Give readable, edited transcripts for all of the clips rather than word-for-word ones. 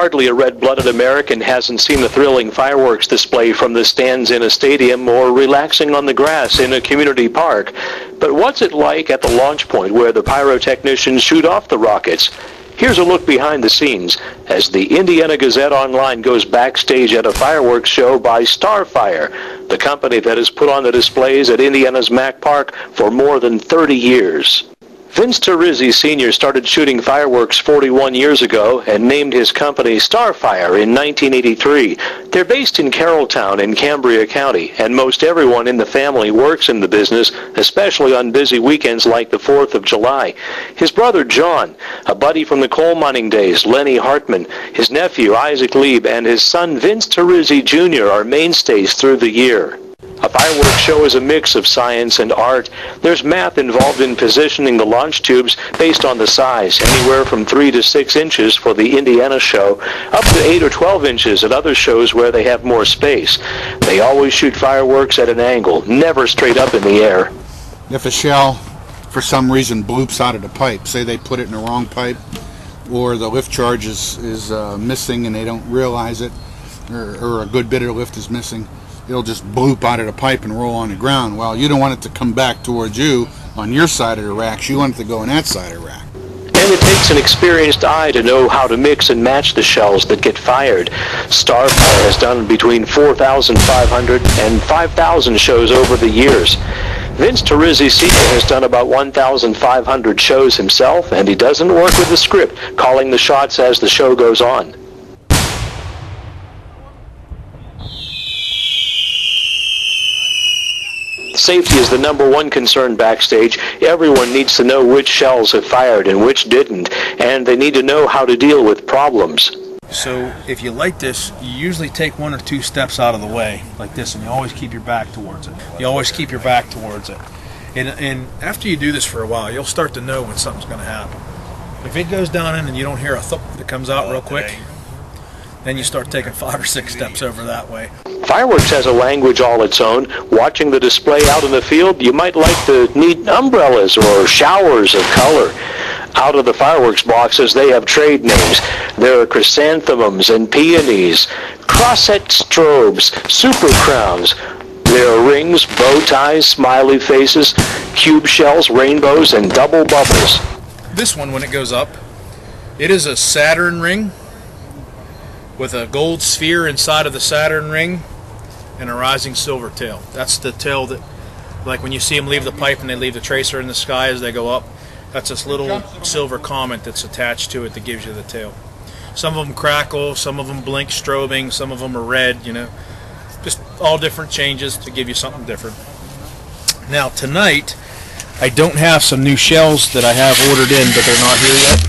Hardly a red-blooded American hasn't seen a thrilling fireworks display from the stands in a stadium or relaxing on the grass in a community park. But what's it like at the launch point where the pyrotechnicians shoot off the rockets? Here's a look behind the scenes as the Indiana Gazette Online goes backstage at a fireworks show by Starfire, the company that has put on the displays at Indiana's Mack Park for more than 30 years. Vince Terrizzi Sr. started shooting fireworks 41 years ago and named his company Starfire in 1983. They're based in Carrolltown in Cambria County, and most everyone in the family works in the business, especially on busy weekends like the 4th of July. His brother John, a buddy from the coal mining days, Lenny Hartman, his nephew Isaac Lieb, and his son Vince Terrizzi Jr. are mainstays through the year. A fireworks show is a mix of science and art. There's math involved in positioning the launch tubes based on the size, anywhere from 3 to 6 inches for the Indiana show, up to 8 or 12 inches at other shows where they have more space. They always shoot fireworks at an angle, never straight up in the air. If a shell, for some reason, bloops out of the pipe, say they put it in the wrong pipe, or the lift charge is missing and they don't realize it, or a good bit of the lift is missing, it'll just bloop out of the pipe and roll on the ground. Well, you don't want it to come back towards you on your side of the racks. You want it to go on that side of the rack. And it takes an experienced eye to know how to mix and match the shells that get fired. Starfire has done between 4,500 and 5,000 shows over the years. Vince Terrizzi Sr. has done about 1,500 shows himself, and he doesn't work with a script, calling the shots as the show goes on. Safety is the #1 concern backstage. Everyone needs to know which shells have fired and which didn't, and they need to know how to deal with problems. So if you light this, you usually take 1 or 2 steps out of the way, like this, and you always keep your back towards it. You always keep your back towards it. And after you do this for a while, you'll start to know when something's going to happen. If it goes down in and you don't hear a thump that comes out real quick, then you start taking 5 or 6 steps over that way. Fireworks has a language all its own. Watching the display out in the field, you might like to need umbrellas or showers of color. Out of the fireworks boxes, they have trade names. There are chrysanthemums and peonies, crossette strobes, super crowns. There are rings, bow ties, smiley faces, cube shells, rainbows, and double bubbles. This one, when it goes up, it is a Saturn ring with a gold sphere inside of the Saturn ring and a rising silver tail. That's the tail that, like when you see them leave the pipe and they leave the tracer in the sky as they go up, that's this little silver comet that's attached to it that gives you the tail. Some of them crackle, some of them blink strobing, some of them are red, you know. Just all different changes to give you something different. Now tonight, I don't have some new shells that I have ordered in, but they're not here yet.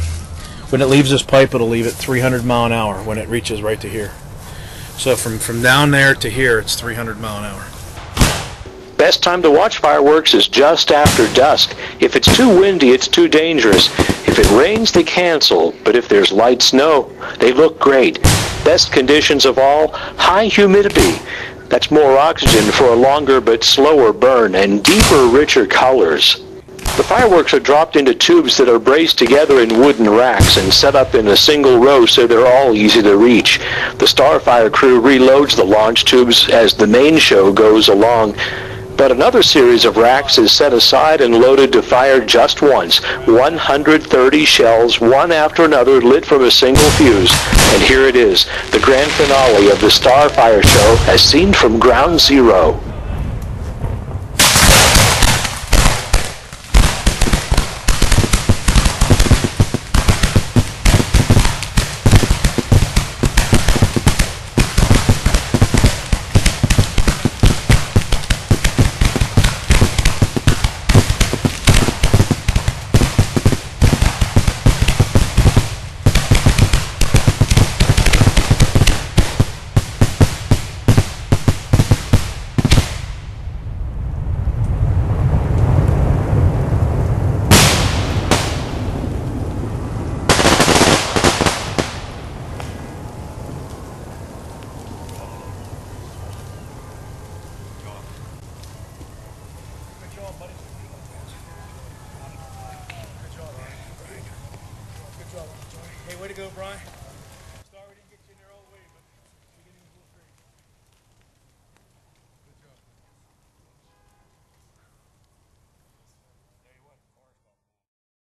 When it leaves this pipe, it'll leave at 300 mile an hour when it reaches right to here. So from down there to here, it's 300 mile an hour. Best time to watch fireworks is just after dusk. If it's too windy, it's too dangerous. If it rains, they cancel. But if there's light snow, they look great. Best conditions of all, high humidity. That's more oxygen for a longer but slower burn and deeper, richer colors. The fireworks are dropped into tubes that are braced together in wooden racks and set up in a single row so they're all easy to reach. The Starfire crew reloads the launch tubes as the main show goes along. But another series of racks is set aside and loaded to fire just once. 130 shells, one after another, lit from a single fuse. And here it is, the grand finale of the Starfire show as seen from Ground Zero. Hey, way to go, Brian.